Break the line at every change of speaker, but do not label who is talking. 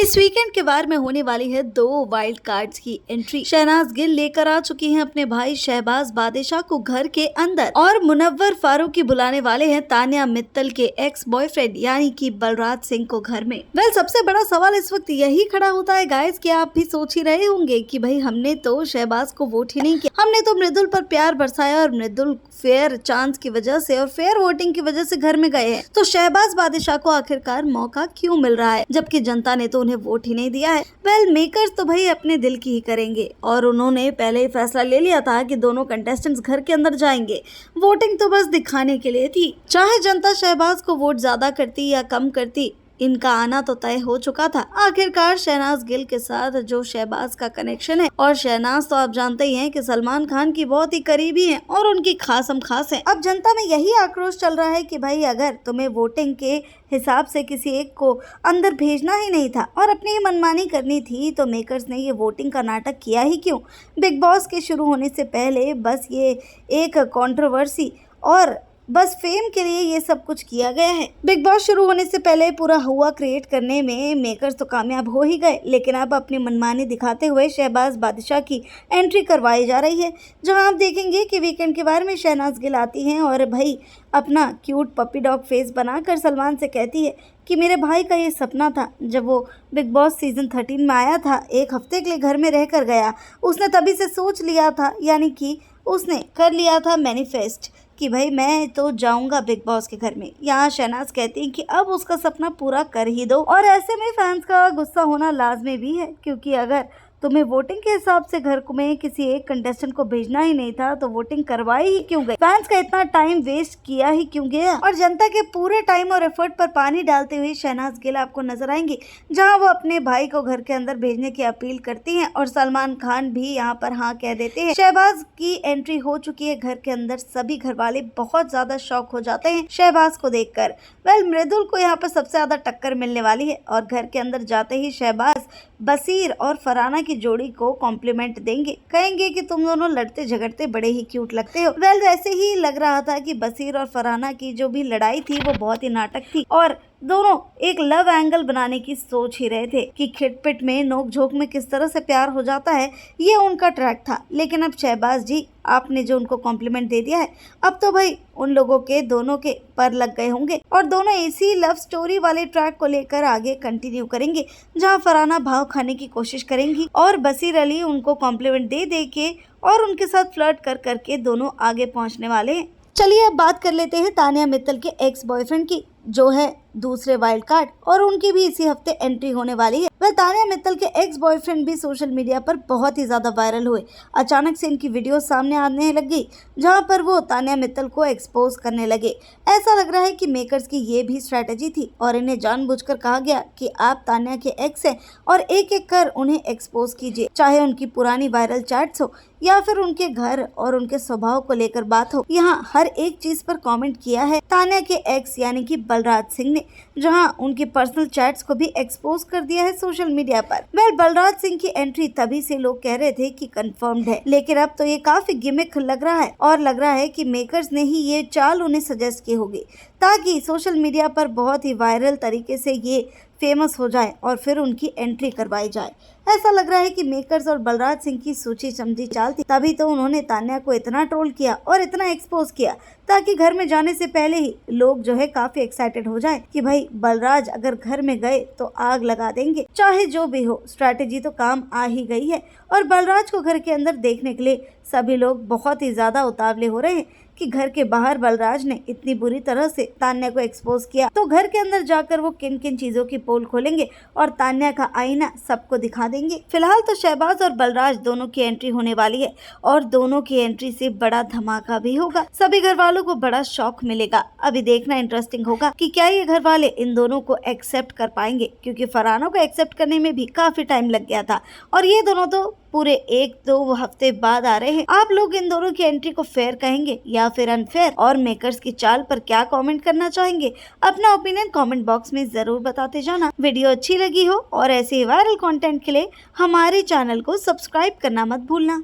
इस वीकेंड के बार में होने वाली है 2 वाइल्ड कार्ड्स की एंट्री। शहनाज गिल लेकर आ चुकी हैं अपने भाई शहबाज बादशाह को घर के अंदर और मुनव्वर फारूकी बुलाने वाले हैं तान्या मित्तल के एक्स बॉयफ्रेंड यानी कि बलराज सिंह को घर में। सबसे बड़ा सवाल इस वक्त यही खड़ा होता है गाइस कि आप भी सोच ही रहे होंगे कि भाई हमने तो शहबाज को वोट ही नहीं किया, हमने तो मृदुल पर प्यार बरसाया और मृदुल फेयर चांस की वजह से और फेयर वोटिंग की वजह से घर में गए हैं, तो शहबाज बादशाह को आखिरकार मौका क्यों मिल रहा है जबकि जनता ने तो उन्हें वोट ही नहीं दिया है। मेकर्स तो भाई अपने दिल की ही करेंगे और उन्होंने पहले ही फैसला ले लिया था कि दोनों कंटेस्टेंट्स घर के अंदर जाएंगे। वोटिंग तो बस दिखाने के लिए थी, चाहे जनता शहबाज को वोट ज्यादा करती या कम करती, इनका आना तो तय हो चुका था। आखिरकार शहनाज गिल के साथ जो शहबाज का कनेक्शन है, और शहनाज तो आप जानते ही हैं कि सलमान खान की बहुत ही करीबी हैं और उनकी खासम खास है। अब जनता में यही आक्रोश चल रहा है कि भाई अगर तुम्हें वोटिंग के हिसाब से किसी एक को अंदर भेजना ही नहीं था और अपनी ही मनमानी करनी थी तो मेकर्स ने ये वोटिंग का नाटक किया ही क्यों। बिग बॉस के शुरू होने से पहले बस ये एक कंट्रोवर्सी और बस फेम के लिए ये सब कुछ किया गया है। बिग बॉस शुरू होने से पहले पूरा हुआ क्रिएट करने में मेकर्स तो कामयाब हो ही गए, लेकिन अब अपनी मनमानी दिखाते हुए शहबाज बादशाह की एंट्री करवाई जा रही है, जहां आप देखेंगे कि वीकेंड के बारे में शहनाज गिल आती हैं और भाई अपना क्यूट पपी डॉग फेस बनाकर सलमान से कहती है कि मेरे भाई का ये सपना था जब वो बिग बॉस सीजन 13 में आया था, 1 हफ्ते के लिए घर में रहकर गया, उसने तभी से सोच लिया था, यानी कि उसने कर लिया था मैनिफेस्ट कि भाई मैं तो जाऊंगा बिग बॉस के घर में। यहाँ शहनाज कहती हैं कि अब उसका सपना पूरा कर ही दो, और ऐसे में फैंस का गुस्सा होना लाजमी भी है, क्योंकि अगर तुम्हें वोटिंग के हिसाब से घर में किसी एक कंटेस्टेंट को भेजना ही नहीं था तो वोटिंग करवाई ही क्यों गई, फैंस का इतना टाइम वेस्ट किया ही क्यों गया। और जनता के पूरे टाइम और एफर्ट पर पानी डालते हुए शहनाज गिल आपको नजर आएंगी, जहां वो अपने भाई को घर के अंदर भेजने की अपील करती हैं और सलमान खान भी यहाँ पर हाँ कह देते हैं। शहबाज की एंट्री हो चुकी है घर के अंदर, सभी घर वाले बहुत ज्यादा शॉक हो जाते हैं शहबाज को देखकर। मृदुल को यहाँ पर सबसे ज्यादा टक्कर मिलने वाली है और घर के अंदर जाते ही शहबाज बसीर और फरहाना की जोड़ी को कॉम्प्लीमेंट देंगे, कहेंगे कि तुम दोनों लड़ते झगड़ते बड़े ही क्यूट लगते हो। वैसे ही लग रहा था कि बसीर और फरहाना की जो भी लड़ाई थी वो बहुत ही नाटक थी और दोनों एक लव एंगल बनाने की सोच ही रहे थे कि खिटपिट में नोक झोंक में किस तरह से प्यार हो जाता है, ये उनका ट्रैक था। लेकिन अब शहबाज जी आपने जो उनको कॉम्प्लीमेंट दे दिया है, अब तो भाई उन लोगों के दोनों के पर लग गए होंगे और दोनों इसी लव स्टोरी वाले ट्रैक को लेकर आगे कंटिन्यू करेंगे, जहां फरहाना भाव खाने की कोशिश करेंगी और बसीर अली उनको कॉम्प्लीमेंट दे दे के और उनके साथ फ्लर्ट कर करके दोनों आगे पहुंचने वाले हैं। चलिए अब बात कर लेते हैं तान्या मित्तल के एक्स बॉयफ्रेंड की, जो है दूसरे वाइल्ड कार्ड, और उनकी भी इसी हफ्ते एंट्री होने वाली है। तान्या मित्तल के एक्स बॉयफ्रेंड भी सोशल मीडिया पर बहुत ही ज्यादा वायरल हुए। अचानक से इनकी वीडियो सामने आने लगी जहां पर वो तान्या मित्तल को एक्सपोज करने लगे। ऐसा लग रहा है कि मेकर्स की ये भी स्ट्रैटेजी थी और इन्हें जानबूझकर कहा गया कि आप तान्या के एक्स हैं और एक एक कर उन्हें एक्सपोज कीजिए, चाहे उनकी पुरानी वायरल चैट्स हो या फिर उनके घर और उनके स्वभाव को लेकर बात हो। यहाँ हर एक चीज पर कमेंट किया है तान्या के एक्स यानी कि बलराज सिंह ने, जहां उनकी पर्सनल चैट्स को भी एक्सपोज कर दिया है सोशल मीडिया पर। बलराज सिंह की एंट्री तभी से लोग कह रहे थे कि कंफर्म्ड है, लेकिन अब तो ये काफी गिमिक लग रहा है और लग रहा है कि मेकर्स ने ही ये चाल उन्हें सजेस्ट की होगी ताकि सोशल मीडिया पर बहुत ही वायरल तरीके से ये फेमस हो जाए और फिर उनकी एंट्री करवाई जाए। ऐसा लग रहा है कि मेकर्स और बलराज सिंह की सोची समझी चाल थी, तभी तो उन्होंने तान्या को इतना ट्रोल किया और इतना एक्सपोज किया ताकि घर में जाने से पहले ही लोग जो है काफी एक्साइटेड हो जाए कि भाई बलराज अगर घर में गए तो आग लगा देंगे। चाहे जो भी हो, स्ट्रैटेजी तो काम आ ही गई है और बलराज को घर के अंदर देखने के लिए सभी लोग बहुत ही ज्यादा उतावले हो रहे हैं कि घर के बाहर बलराज ने इतनी बुरी तरह से तान्या को एक्सपोज किया तो घर के अंदर जाकर वो किन किन चीजों की पोल खोलेंगे और तान्या का आईना सबको दिखा देंगे। फिलहाल तो शहबाज और बलराज दोनों की एंट्री होने वाली है और दोनों की एंट्री से बड़ा धमाका भी होगा, सभी घर वालों को बड़ा शॉक मिलेगा। अभी देखना इंटरेस्टिंग होगा कि क्या ये घर वाले इन दोनों को एक्सेप्ट कर पाएंगे, क्योंकि फरहाना को एक्सेप्ट करने में भी काफी टाइम लग गया था और ये दोनों तो पूरे 1-2 हफ्ते बाद आ रहे हैं। आप लोग इन दोनों की एंट्री को फेयर कहेंगे या फिर अनफेयर, और मेकर्स की चाल पर क्या कमेंट करना चाहेंगे? अपना ओपिनियन कमेंट बॉक्स में जरूर बताते जाना। वीडियो अच्छी लगी हो और ऐसे वायरल कंटेंट के लिए हमारे चैनल को सब्सक्राइब करना मत भूलना।